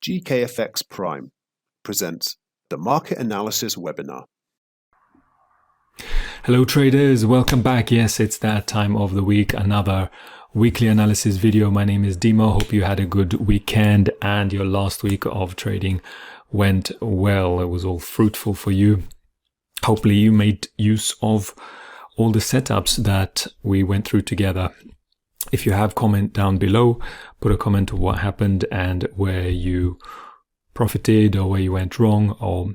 GKFX Prime presents the Market Analysis Webinar. Hello traders, welcome back. Yes, it's that time of the week, another weekly analysis video. My name is Dimo. Hope you had a good weekend and your last week of trading went well. It was all fruitful for you. Hopefully you made use of all the setups that we went through together. If you have, comment down below, put a comment of what happened and where you profited or where you went wrong, or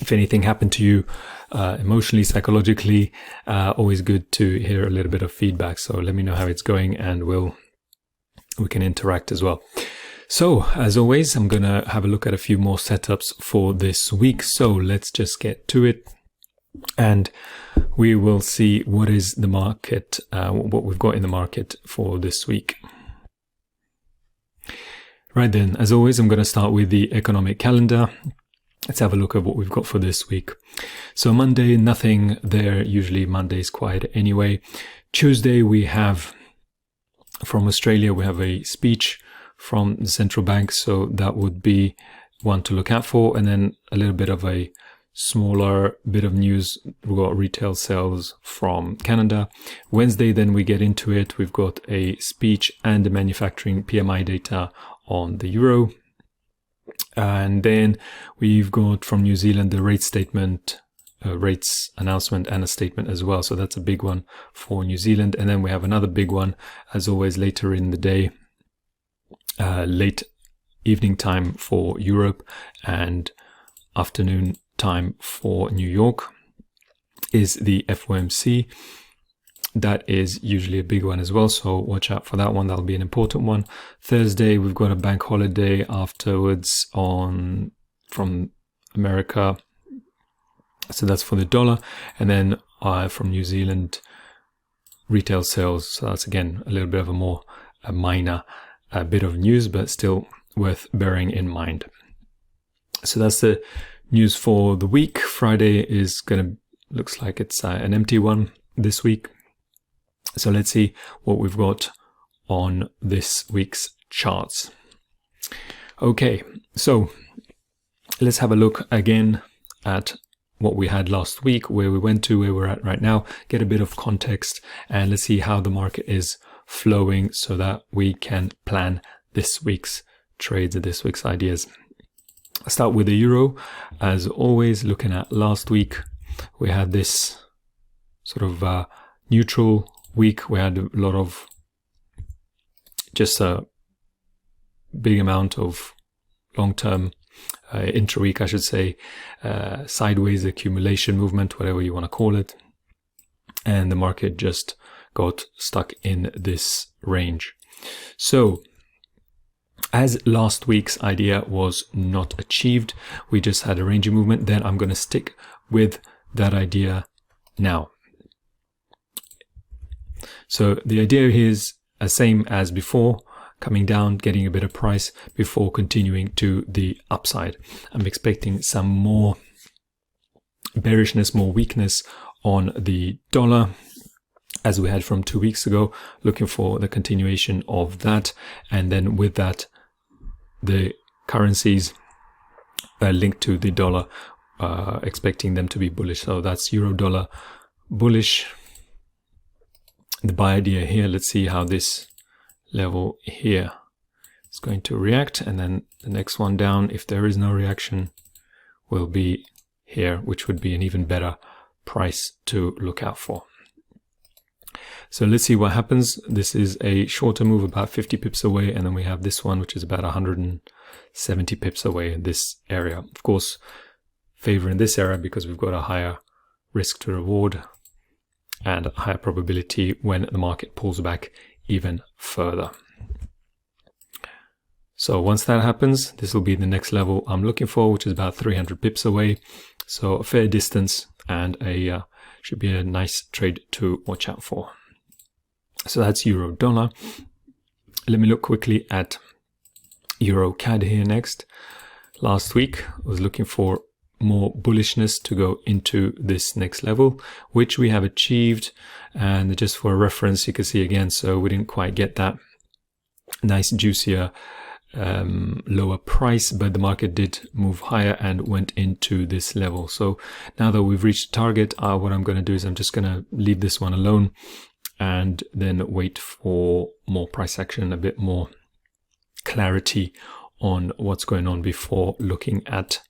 if anything happened to you emotionally, psychologically. Always good to hear a little bit of feedback. So let me know how it's going and we can interact as well. So as always, I'm going to have a look at a few more setups for this week. So let's just get to it. And we will see what is the market, what we've got in the market for this week. Right then, as always, I'm going to start with the economic calendar. Let's have a look at what we've got for this week. So Monday, nothing there. Usually Monday is quiet anyway. Tuesday, we have from Australia, we have a speech from the central bank. So that would be one to look out for. And then a little bit of a smaller bit of news. We've got retail sales from Canada. Wednesday, then we get into it. We've got a speech and the manufacturing PMI data on the euro. And then we've got from New Zealand the rate statement, rates announcement and a statement as well. So that's a big one for New Zealand. And then we have another big one, as always, later in the day, late evening time for Europe and afternoon time for New York is the FOMC. That is usually a big one as well, so watch out for that one. That'll be an important one. Thursday, we've got a bank holiday afterwards from America. So that's for the dollar. And then from New Zealand, retail sales. So that's again a little bit of a minor bit of news, but still worth bearing in mind. So that's the news for the week. Friday is looks like it's an empty one this week. So let's see what we've got on this week's charts. Okay, so let's have a look again at what we had last week, where we went to, where we're at right now, get a bit of context, and let's see how the market is flowing so that we can plan this week's trades and this week's ideas. I'll start with the euro. As always, looking at last week, we had this sort of neutral week. We had a lot of just a big amount of long-term intra-week, I should say, sideways accumulation movement, whatever you want to call it. And the market just got stuck in this range. So as last week's idea was not achieved, we just had a range movement, then I'm going to stick with that idea now. So the idea here is the same as before, coming down, getting a bit of price before continuing to the upside. I'm expecting some more bearishness, more weakness on the dollar, as we had from 2 weeks ago, looking for the continuation of that. And then with that, the currencies linked to the dollar, expecting them to be bullish. So that's euro dollar bullish. The buy idea here, let's see how this level here is going to react. And then the next one down, if there is no reaction, will be here, which would be an even better price to look out for. So let's see what happens. This is a shorter move, about 50 pips away. And then we have this one, which is about 170 pips away in this area. Of course, favoring this area because we've got a higher risk to reward and a higher probability when the market pulls back even further. So once that happens, this will be the next level I'm looking for, which is about 300 pips away. So a fair distance and should be a nice trade to watch out for. So that's euro dollar. Let me look quickly at euro CAD here next. Last week I was looking for more bullishness to go into this next level, which we have achieved. And just for reference, you can see again, so we didn't quite get that nice juicier lower price, but the market did move higher and went into this level. So now that we've reached the target, what I'm going to do is I'm just going to leave this one alone and then wait for more price action, a bit more clarity on what's going on before looking at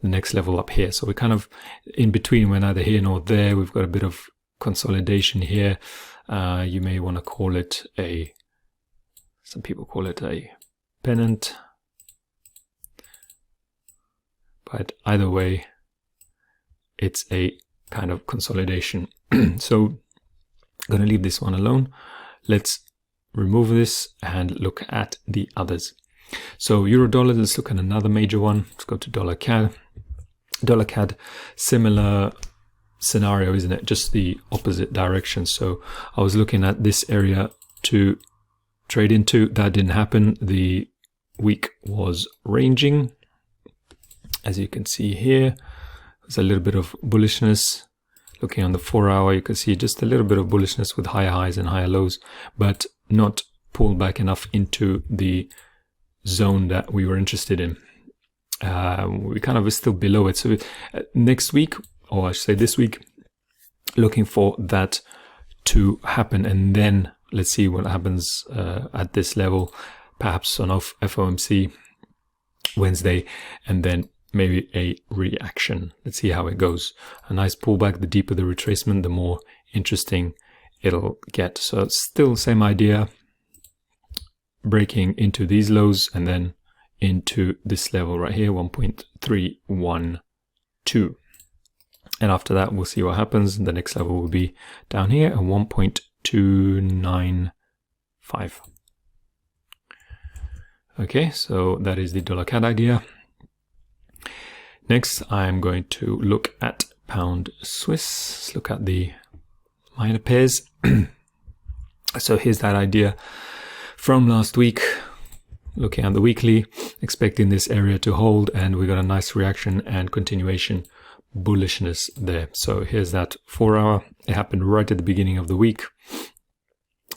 the next level up here. So we're kind of in between, we're neither here nor there. We've got a bit of consolidation here. You may want to call it some people call it a pennant, but either way, it's a kind of consolidation. So I'm going to leave this one alone. Let's remove this and look at the others. So euro dollar, let's look at another major one. Let's go to dollar CAD. Dollar CAD, similar scenario, isn't it? Just the opposite direction. So I was looking at this area to trade into. That didn't happen. The week was ranging. As you can see here, there's a little bit of bullishness. Looking on the 4 hour, you can see just a little bit of bullishness with higher highs and higher lows, but not pulled back enough into the zone that we were interested in. We kind of are still below it. So next week, or I should say this week, looking for that to happen, and then let's see what happens at this level, perhaps on FOMC Wednesday, and then maybe a reaction. Let's see how it goes. A nice pullback. The deeper the retracement, the more interesting it'll get. So it's still the same idea, breaking into these lows and then into this level right here, 1.312. And after that, we'll see what happens. The next level will be down here at 1.295. Okay, so that is the dollar CAD idea. Next, I'm going to look at pound Swiss. Let's look at the minor pairs. So here's that idea from last week. Looking at the weekly, expecting this area to hold, and we got a nice reaction and continuation bullishness there. So here's that 4 hour. It happened right at the beginning of the week.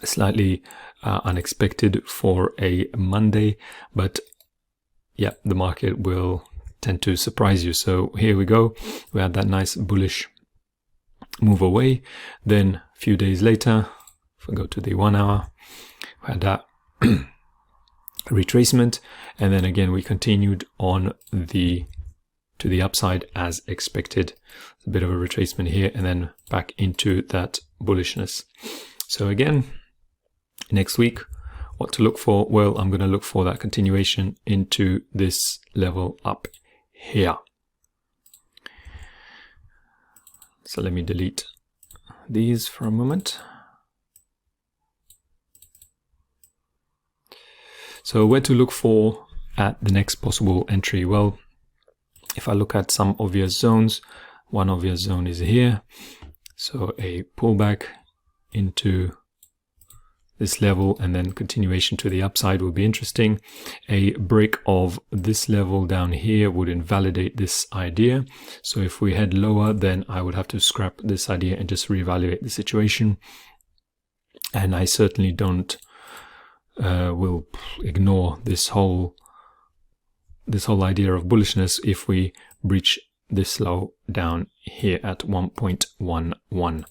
Slightly unexpected for a Monday, but yeah, the market will tend to surprise you. So here we go. We had that nice bullish move away. Then a few days later, if I go to the 1 hour, we had that retracement, and then again we continued on to the upside as expected. A bit of a retracement here, and then back into that bullishness. So again, next week, what to look for? Well, I'm going to look for that continuation into this level up here. So let me delete these for a moment. So where to look for at the next possible entry? Well, if I look at some obvious zones, one obvious zone is here. So a pullback into this level and then continuation to the upside will be interesting. A break of this level down here would invalidate this idea. So if we head lower, then I would have to scrap this idea and just reevaluate the situation. And I certainly will ignore this whole idea of bullishness if we breach this low down here at 1.11.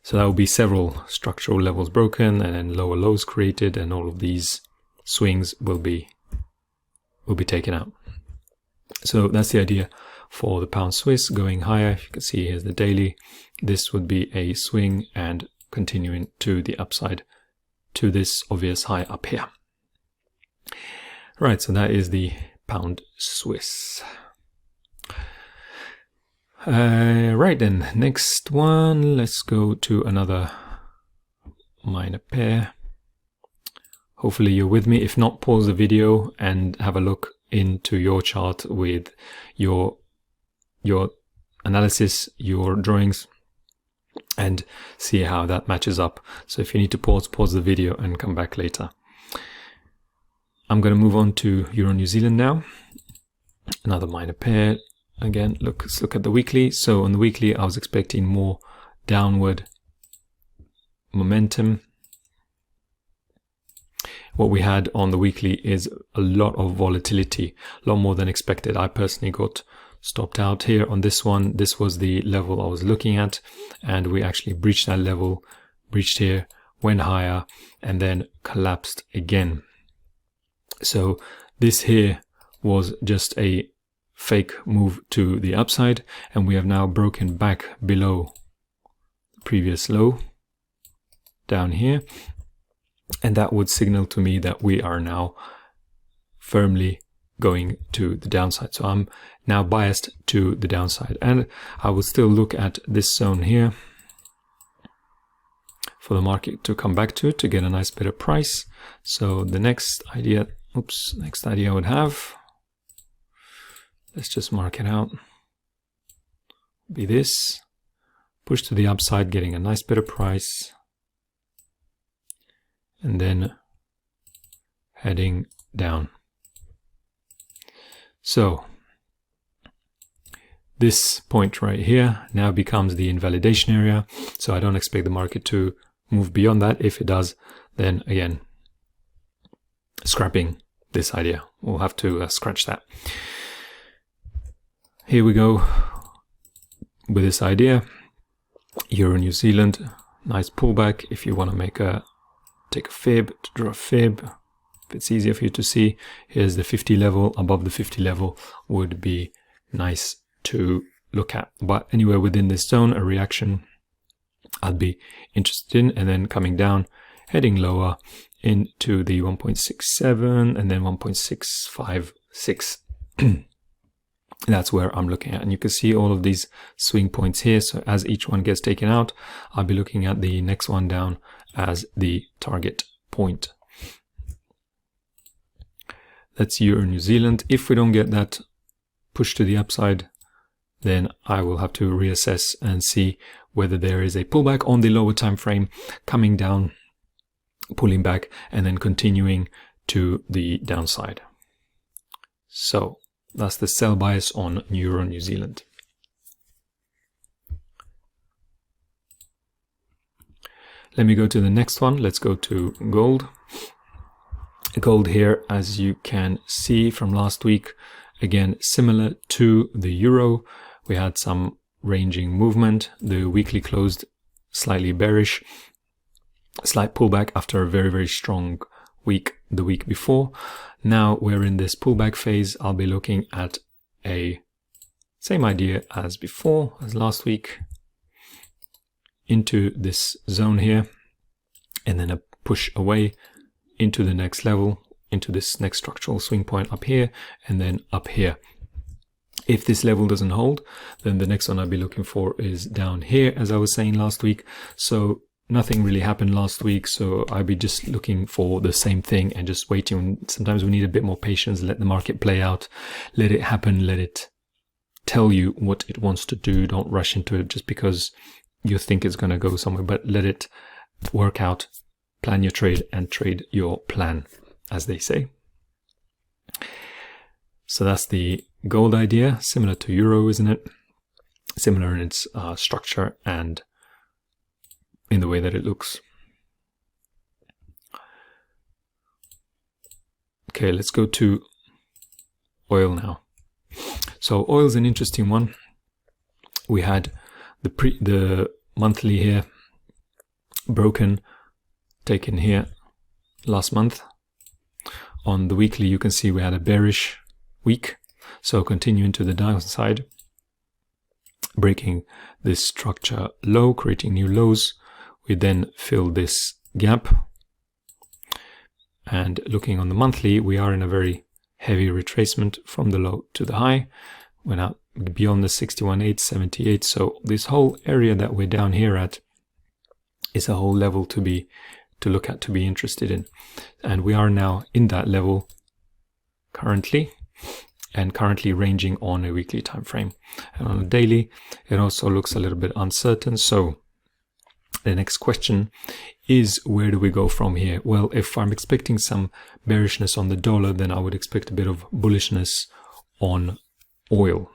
So that will be several structural levels broken and then lower lows created, and all of these swings will be taken out. So that's the idea for the pound Swiss going higher. If you can see, here's the daily. This would be a swing and continuing to the upside to this obvious high up here. Right, so that is the pound Swiss. Right then, next one, let's go to another minor pair. Hopefully you're with me. If not, pause the video and have a look into your chart with your analysis, your drawings, and see how that matches up. So if you need to pause the video and come back later. I'm going to move on to Euro New Zealand now. Another minor pair. Again, let's look at the weekly. So on the weekly, I was expecting more downward momentum. what we had on the weekly is a lot of volatility, a lot more than expected. I personally got stopped out here on this one. This was the level I was looking at, and we actually breached that level, breached here, went higher, and then collapsed again. So this here was just a fake move to the upside, and we have now broken back below the previous low down here, and that would signal to me that we are now firmly going to the downside. So I'm now biased to the downside, and I will still look at this zone here for the market to come back to get a nice bit of price. So the next idea I would have, let's just mark it out, be this, push to the upside, getting a nice bit of price, and then heading down. So this point right here now becomes the invalidation area, so I don't expect the market to move beyond that. If it does, then again, scrapping this idea. We'll have to scratch that. Here we go with this idea. Euro New Zealand, nice pullback. If you want to take a fib, to draw a fib, if it's easier for you to see, here's the 50 level. Above the 50 level would be nice to look at. But anywhere within this zone, a reaction I'd be interested in, and then coming down, heading lower into the 1.67 and then 1.656. That's where I'm looking at, and you can see all of these swing points here. So as each one gets taken out, I'll be looking at the next one down as the target point. That's Euro New Zealand. If we don't get that push to the upside, then I will have to reassess and see whether there is a pullback on the lower time frame, coming down, pulling back, and then continuing to the downside. So that's the sell bias on Euro New Zealand. Let me go to the next one. Let's go to gold. Gold here, as you can see from last week, again, similar to the euro, we had some ranging movement. The weekly closed slightly bearish, slight pullback after a very, very strong week the week before. Now we're in this pullback phase. I'll be looking at a same idea as before, as last week, into this zone here, and then a push away into the next level, into this next structural swing point up here, and then up here. If this level doesn't hold, then the next one I'll be looking for is down here, as I was saying last week. So nothing really happened last week, so I'll be just looking for the same thing and just waiting. Sometimes we need a bit more patience, let the market play out, let it happen, let it tell you what it wants to do. Don't rush into it just because you think it's going to go somewhere, but let it work out, plan your trade, and trade your plan, as they say. So that's the gold idea, similar to euro, isn't it? Similar in its structure and in the way that it looks. Okay, let's go to oil now. So oil is an interesting one. We had the monthly here broken, taken here last month. On the weekly, you can see we had a bearish week, so continuing to the downside, breaking this structure low, creating new lows. We then fill this gap, and looking on the monthly, we are in a very heavy retracement from the low to the high. We're now beyond the 61.878, so this whole area that we're down here at is a whole level to look at, to be interested in, and we are now in that level currently, and currently ranging on a weekly time frame. And on a daily, it also looks a little bit uncertain. So the next question is, where do we go from here? Well, if I'm expecting some bearishness on the dollar, then I would expect a bit of bullishness on oil.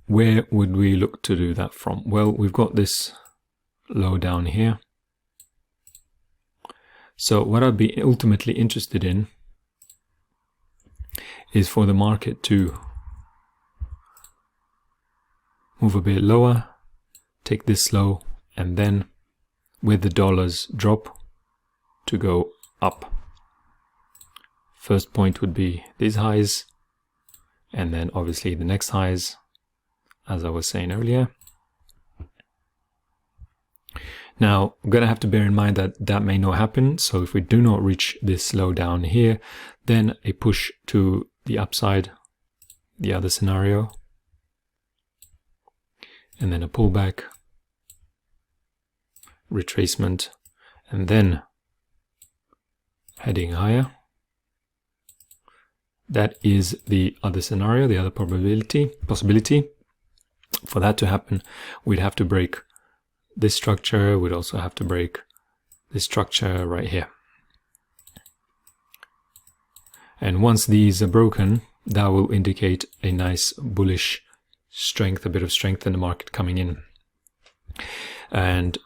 Where would we look to do that from? Well, we've got this low down here. So what I'd be ultimately interested in is for the market to move a bit lower, take this low, and then with the dollar's drop to go up. First point would be these highs, and then obviously the next highs, as I was saying earlier. Now, I'm going to have to bear in mind that that may not happen. So if we do not reach this low down here, then a push to the upside, the other scenario, and then a pullback, retracement, and then heading higher. That is the other scenario, the other possibility. For that to happen, we'd have to break this structure. We'd also have to break this structure right here. And once these are broken, that will indicate a nice bullish strength, a bit of strength in the market coming in. And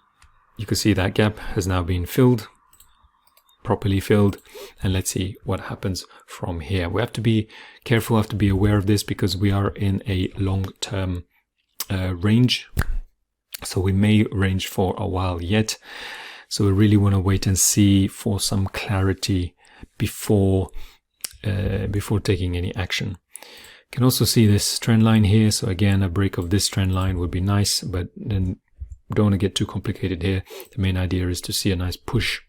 you can see that gap has now been filled, properly filled, and let's see what happens from here. We have to be careful, have to be aware of this, because we are in a long-term range, so we may range for a while yet. So we really want to wait and see for some clarity before taking any action. You can also see this trend line here. So again, a break of this trend line would be nice, but then don't want to get too complicated here. The main idea is to see a nice push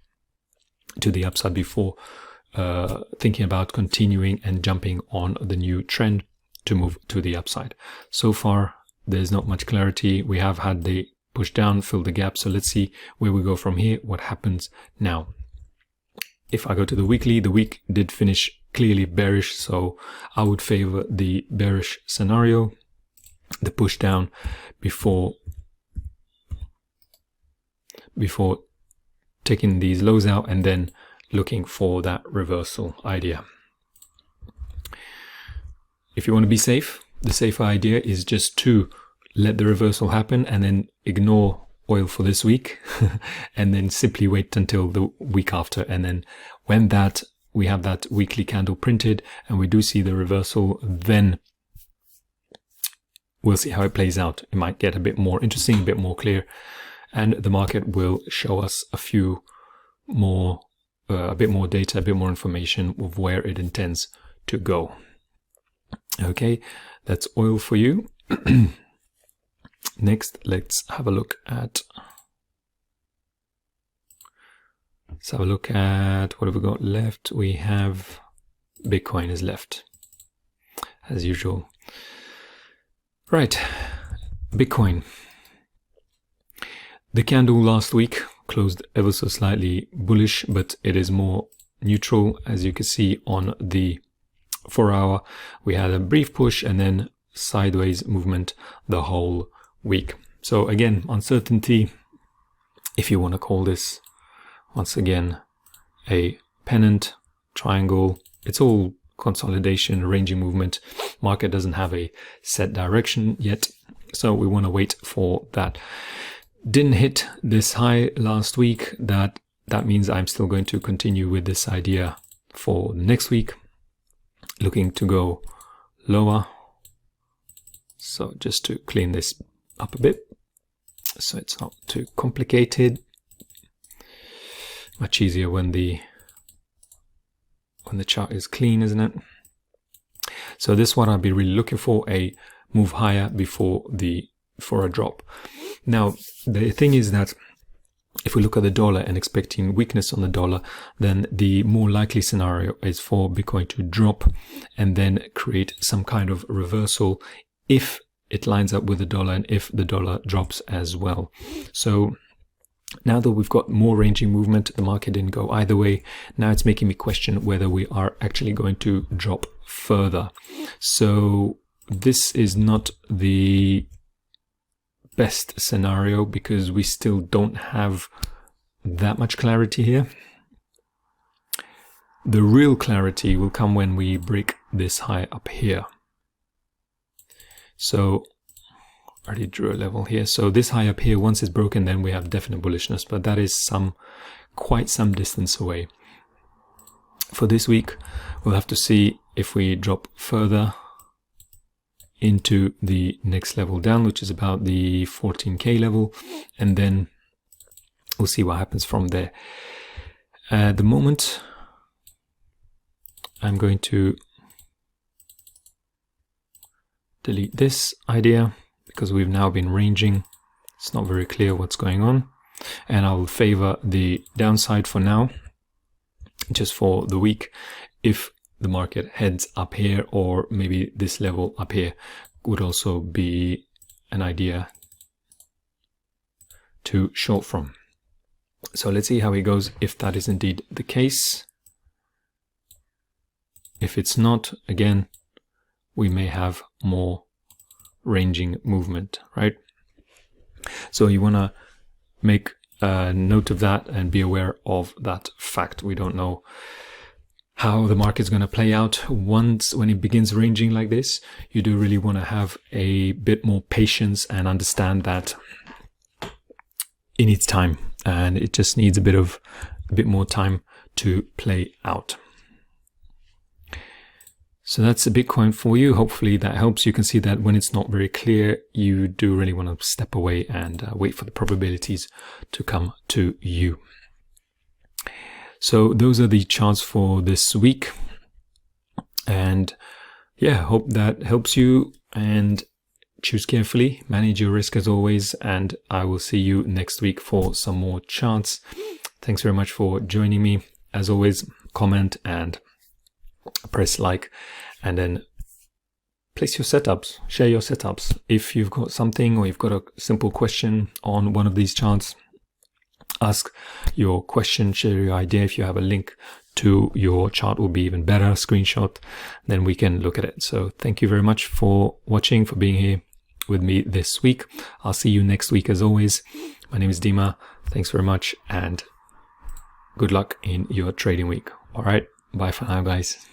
to the upside before thinking about continuing and jumping on the new trend to move to the upside. So far, there's not much clarity. We have had the push down, fill the gap. So let's see where we go from here, what happens now. If I go to the weekly, the week did finish clearly bearish, so I would favor the bearish scenario, the push down before taking these lows out and then looking for that reversal idea. If you want to be safe, the safer idea is just to let the reversal happen and then ignore oil for this week and then simply wait until the week after. And then when we have that weekly candle printed and we do see the reversal, then we'll see how it plays out. It might get a bit more interesting, a bit more clear, and the market will show us a bit more data, a bit more information of where it intends to go. Okay, that's oil for you. Next, let's have a look at what have we got left. We have Bitcoin is left, as usual. Right, Bitcoin. The candle last week closed ever so slightly bullish, but it is more neutral. As you can see on the 4 hour, we had a brief push and then sideways movement the whole week. So again, uncertainty, if you want to call this, once again, a pennant, triangle. It's all consolidation, ranging movement. Market doesn't have a set direction yet, so we want to wait for that. Didn't hit this high last week. That means I'm still going to continue with this idea for next week, looking to go lower. So just to clean this up a bit so it's not too complicated. Much easier when the chart is clean, isn't it? So this one I'll be really looking for a move higher before a drop. Now the thing is that if we look at the dollar and expecting weakness on the dollar, then the more likely scenario is for Bitcoin to drop and then create some kind of reversal if it lines up with the dollar and if the dollar drops as well. So now that we've got more ranging movement, the market didn't go either way. Now it's making me question whether we are actually going to drop further. So this is not the best scenario because we still don't have that much clarity here. The real clarity will come when we break this high up here. So I already drew a level here. So this high up here, once it's broken, then we have definite bullishness, but that is some quite some distance away. For this week, we'll have to see if we drop further into the next level down, which is about the 14k level, and then we'll see what happens from there. At the moment, I'm going to delete this idea because we've now been ranging. It's not very clear what's going on, and I'll favor the downside for now, just for the week. If the market heads up here, or maybe this level up here would also be an idea to short from. So let's see how it goes if that is indeed the case. If it's not, again, we may have more ranging movement, right? So you want to make a note of that and be aware of that fact. We don't know how the market's going to play out when it begins ranging like this. You do really want to have a bit more patience and understand that it needs time, and it just needs a bit more time to play out. So that's a Bitcoin for you. Hopefully that helps. You can see that when it's not very clear, you do really want to step away and wait for the probabilities to come to you. So those are the charts for this week. And yeah, hope that helps you, and choose carefully, manage your risk as always, and I will see you next week for some more charts. Thanks very much for joining me. As always, comment and press like, and then place your setups, share your setups. If you've got something, or you've got a simple question on one of these charts, ask your question, share your idea. If you have a link to your chart, will be even better, screenshot, then we can look at it. So thank you very much for watching, for being here with me this week. I'll see you next week as always. My name is Dima. Thanks very much, and good luck in your trading week. All right, bye for now, guys.